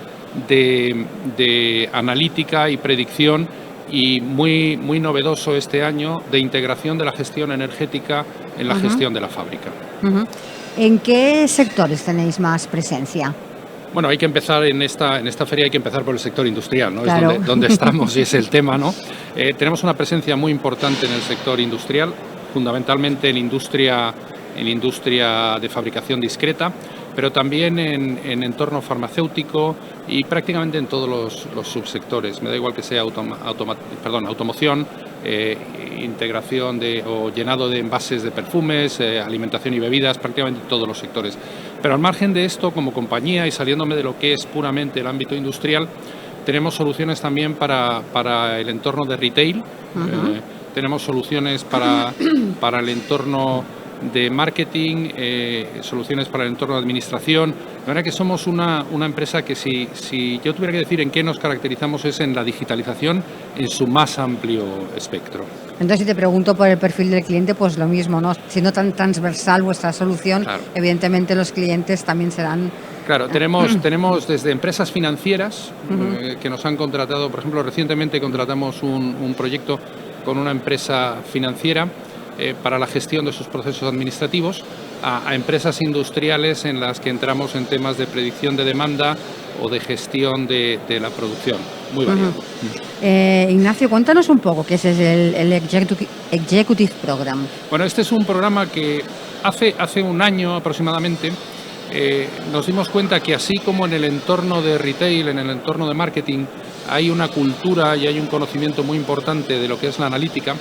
de analítica y predicción y muy novedoso este año de integración de la gestión energética en la gestión de la fábrica. ¿En qué sectores tenéis más presencia? Bueno, hay que empezar en esta feria, hay que empezar por el sector industrial, ¿no? Claro. Es donde estamos y es el tema, ¿no? Tenemos una presencia muy importante en el sector industrial, fundamentalmente en industria de fabricación discreta, pero también en entorno farmacéutico y prácticamente en todos los subsectores. Me da igual que sea automoción, integración o llenado de envases de perfumes, alimentación y bebidas, prácticamente todos los sectores. Pero al margen de esto, como compañía y saliéndome de lo que es puramente el ámbito industrial, tenemos soluciones también para el entorno de retail, tenemos soluciones para el entorno de marketing, soluciones para el entorno de administración. La verdad que somos una empresa que si yo tuviera que decir en qué nos caracterizamos es en la digitalización en su más amplio espectro. Entonces, si te pregunto por el perfil del cliente, pues lo mismo, ¿no? Siendo tan transversal vuestra solución, claro, evidentemente los clientes también serán... Claro, tenemos desde empresas financieras que nos han contratado, por ejemplo, recientemente contratamos un proyecto con una empresa financiera para la gestión de sus procesos administrativos, a empresas industriales en las que entramos en temas de predicción de demanda o de gestión de la producción. Muy variado. Ignacio, cuéntanos un poco qué es el Executive Program. Bueno, este es un programa que hace un año aproximadamente nos dimos cuenta que así como en el entorno de retail, en el entorno de marketing, hay una cultura y hay un conocimiento muy importante de lo que es la analítica,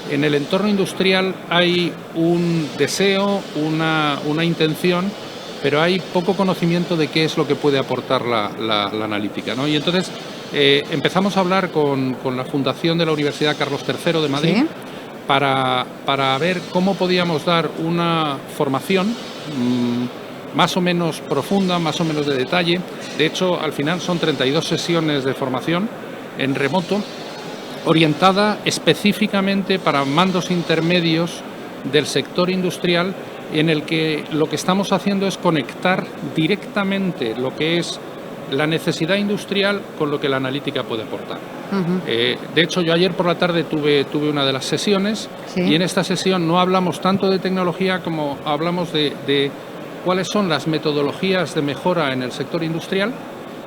en el entorno industrial hay un deseo, una intención, pero hay poco conocimiento de qué es lo que puede aportar la analítica, ¿no? Y entonces empezamos a hablar con la Fundación de la Universidad Carlos III de Madrid, ¿sí?, para ver cómo podíamos dar una formación más o menos profunda, más o menos de detalle. De hecho, al final son 32 sesiones de formación en remoto, orientada específicamente para mandos intermedios del sector industrial, en el que lo que estamos haciendo es conectar directamente lo que es la necesidad industrial con lo que la analítica puede aportar. De hecho, yo ayer por la tarde tuve una de las sesiones, ¿sí?, y en esta sesión no hablamos tanto de tecnología como hablamos de cuáles son las metodologías de mejora en el sector industrial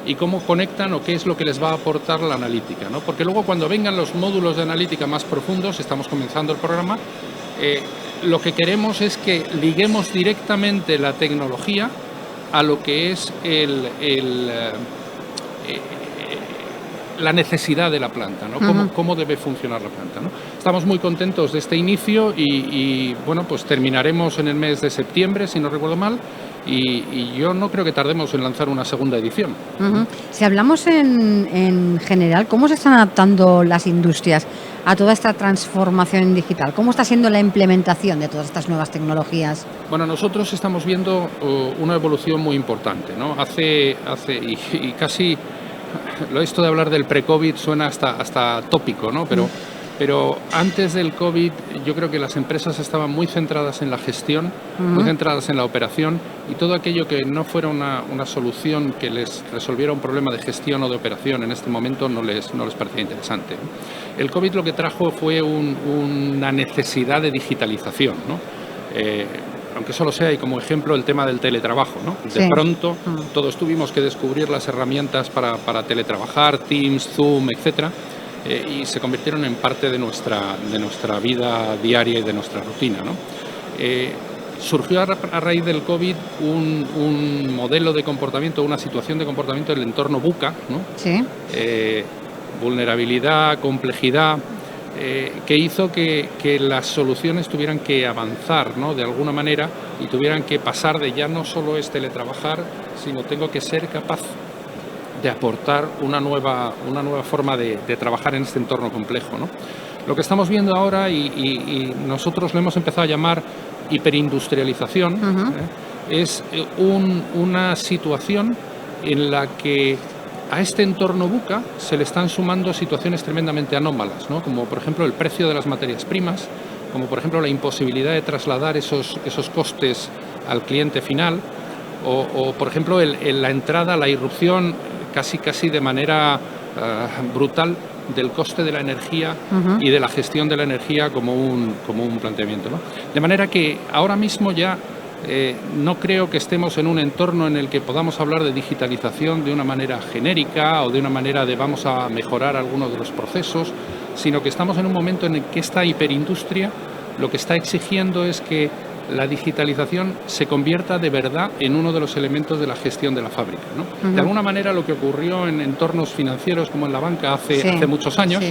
y cómo conectan o qué es lo que les va a aportar la analítica, ¿no? Porque luego cuando vengan los módulos de analítica más profundos, estamos comenzando el programa, lo que queremos es que liguemos directamente la tecnología a lo que es la necesidad de la planta, ¿no? Cómo debe funcionar la planta, ¿no? Estamos muy contentos de este inicio y bueno, pues terminaremos en el mes de septiembre, si no recuerdo mal, y yo no creo que tardemos en lanzar una segunda edición. Si hablamos en general, ¿cómo se están adaptando las industrias a toda esta transformación digital? ¿Cómo está siendo la implementación de todas estas nuevas tecnologías? Bueno, nosotros estamos viendo una evolución muy importante, ¿no? Y casi esto de hablar del pre-COVID suena hasta tópico, ¿no? Pero Pero antes del COVID yo creo que las empresas estaban muy centradas en la gestión, muy centradas en la operación, y todo aquello que no fuera una solución que les resolviera un problema de gestión o de operación en este momento no les parecía interesante. El COVID lo que trajo fue una necesidad de digitalización, ¿no? Aunque solo sea, y como ejemplo, el tema del teletrabajo, ¿no? De pronto todos tuvimos que descubrir las herramientas para teletrabajar, Teams, Zoom, etcétera. Y se convirtieron en parte de nuestra vida diaria y de nuestra rutina, ¿no? Surgió a raíz del COVID un modelo de comportamiento, una situación de comportamiento del entorno VUCA, ¿no? Sí. Vulnerabilidad, complejidad, que hizo que las soluciones tuvieran que avanzar, ¿no? De alguna manera, y tuvieran que pasar de ya no solo es teletrabajar, sino tengo que ser capaz de aportar una nueva forma de trabajar en este entorno complejo, ¿no? Lo que estamos viendo ahora, y nosotros lo hemos empezado a llamar hiperindustrialización, es una situación en la que a este entorno VUCA se le están sumando situaciones tremendamente anómalas, ¿no? Como por ejemplo el precio de las materias primas, como por ejemplo la imposibilidad de trasladar esos costes al cliente final, o por ejemplo la entrada, la irrupción casi de manera brutal del coste de la energía y de la gestión de la energía como un planteamiento, ¿no? De manera que ahora mismo ya no creo que estemos en un entorno en el que podamos hablar de digitalización de una manera genérica o de una manera de vamos a mejorar algunos de los procesos, sino que estamos en un momento en el que esta hiperindustria lo que está exigiendo es que la digitalización se convierta de verdad en uno de los elementos de la gestión de la fábrica, ¿no? De alguna manera lo que ocurrió en entornos financieros como en la banca hace muchos años,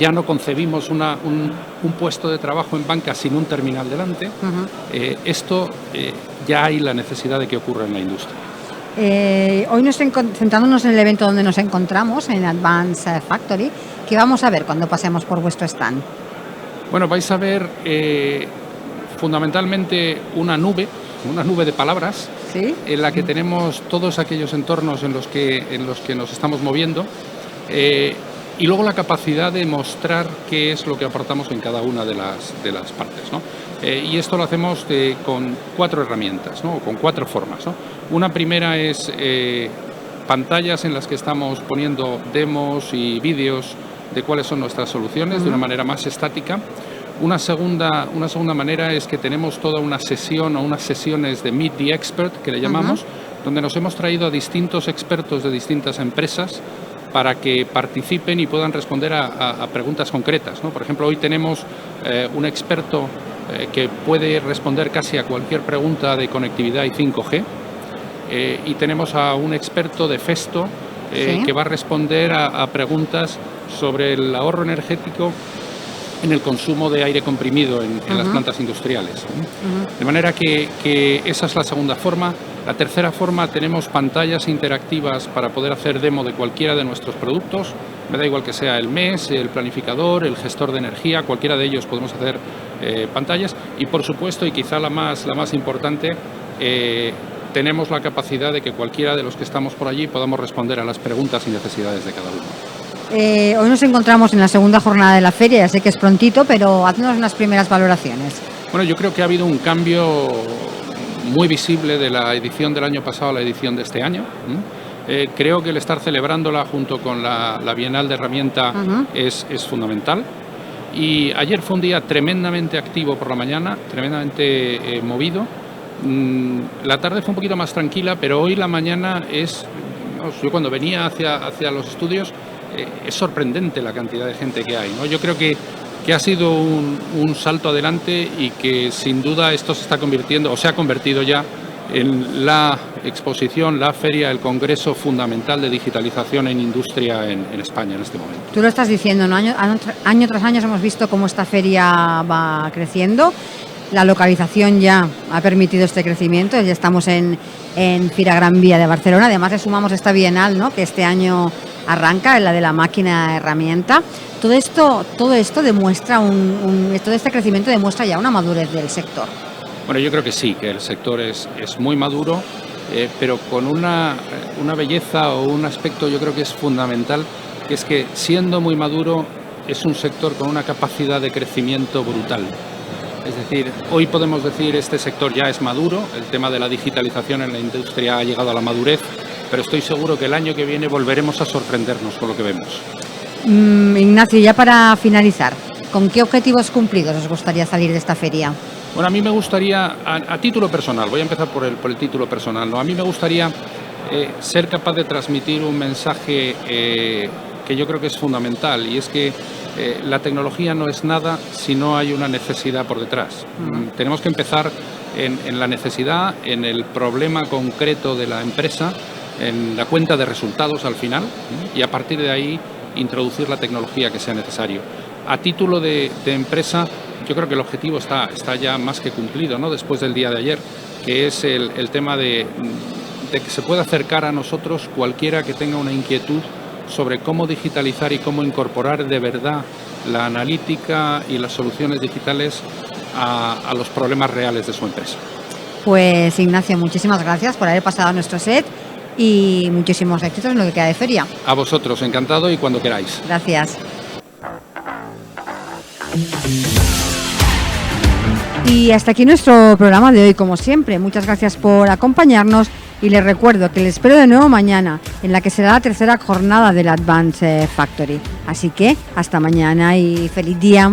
ya no concebimos un puesto de trabajo en banca sin un terminal delante. Esto ya hay la necesidad de que ocurra en la industria. Hoy centrándonos en el evento donde nos encontramos, en Advanced Factory, ¿qué vamos a ver cuando pasemos por vuestro stand? Bueno, vais a ver fundamentalmente una nube de palabras, en la que tenemos todos aquellos entornos en los que nos estamos moviendo, y luego la capacidad de mostrar qué es lo que aportamos en cada una de las partes, ¿no? Y esto lo hacemos con 4 herramientas, ¿no? Con 4 formas, ¿no? Una primera es pantallas en las que estamos poniendo demos y vídeos de cuáles son nuestras soluciones de una manera más estática. Una segunda manera es que tenemos toda una sesión o unas sesiones de Meet the Expert, que le llamamos, donde nos hemos traído a distintos expertos de distintas empresas para que participen y puedan responder a preguntas concretas, ¿no? Por ejemplo, hoy tenemos un experto que puede responder casi a cualquier pregunta de conectividad y 5G, y tenemos a un experto de Festo que va a responder a preguntas sobre el ahorro energético en el consumo de aire comprimido en las plantas industriales. De manera que esa es la segunda forma. La tercera forma, tenemos pantallas interactivas para poder hacer demo de cualquiera de nuestros productos. Me da igual que sea el MES, el planificador, el gestor de energía, cualquiera de ellos podemos hacer pantallas. Y por supuesto, y quizá la más importante, tenemos la capacidad de que cualquiera de los que estamos por allí podamos responder a las preguntas y necesidades de cada uno. Hoy nos encontramos en la segunda jornada de la feria, ya sé que es prontito, pero haznos unas primeras valoraciones. Bueno, yo creo que ha habido un cambio muy visible de la edición del año pasado a la edición de este año. Creo que el estar celebrándola junto con la Bienal de Herramienta es fundamental. Y ayer fue un día tremendamente activo por la mañana, tremendamente movido. La tarde fue un poquito más tranquila, pero hoy la mañana yo cuando venía hacia los estudios, es sorprendente la cantidad de gente que hay, ¿no? Yo creo que ha sido un salto adelante y que sin duda esto se está convirtiendo, o se ha convertido ya en la exposición, la feria, el congreso fundamental de digitalización en industria en España en este momento. Tú lo estás diciendo, ¿no? Año tras año hemos visto cómo esta feria va creciendo. La localización ya ha permitido este crecimiento. Ya estamos en Fira Gran Vía de Barcelona. Además le sumamos esta bienal, ¿no? Que este año arranca, la de la máquina herramienta. Todo esto demuestra todo este crecimiento demuestra ya una madurez del sector. Bueno, yo creo que sí, que el sector es muy maduro, pero con una belleza o un aspecto yo creo que es fundamental, que es que siendo muy maduro es un sector con una capacidad de crecimiento brutal. Es decir, hoy podemos decir este sector ya es maduro, el tema de la digitalización en la industria ha llegado a la madurez, pero estoy seguro que el año que viene volveremos a sorprendernos con lo que vemos. Ignacio, ya para finalizar, ¿con qué objetivos cumplidos os gustaría salir de esta feria? Bueno, a mí me gustaría, a título personal, voy a empezar por el título personal, ¿no? A mí me gustaría ser capaz de transmitir un mensaje que yo creo que es fundamental, y es que la tecnología no es nada si no hay una necesidad por detrás. Tenemos que empezar en la necesidad, en el problema concreto de la empresa, en la cuenta de resultados al final, y a partir de ahí introducir la tecnología que sea necesario. A título de empresa, yo creo que el objetivo está ya más que cumplido, ¿no? Después del día de ayer, que es el tema de que se pueda acercar a nosotros cualquiera que tenga una inquietud sobre cómo digitalizar y cómo incorporar de verdad la analítica y las soluciones digitales a los problemas reales de su empresa. Pues Ignacio, muchísimas gracias por haber pasado a nuestro set y muchísimos éxitos en lo que queda de feria. A vosotros, encantado, y cuando queráis. Gracias. Y hasta aquí nuestro programa de hoy, como siempre. Muchas gracias por acompañarnos y les recuerdo que les espero de nuevo mañana, en la que será la tercera jornada del Advance Factory. Así que hasta mañana y feliz día.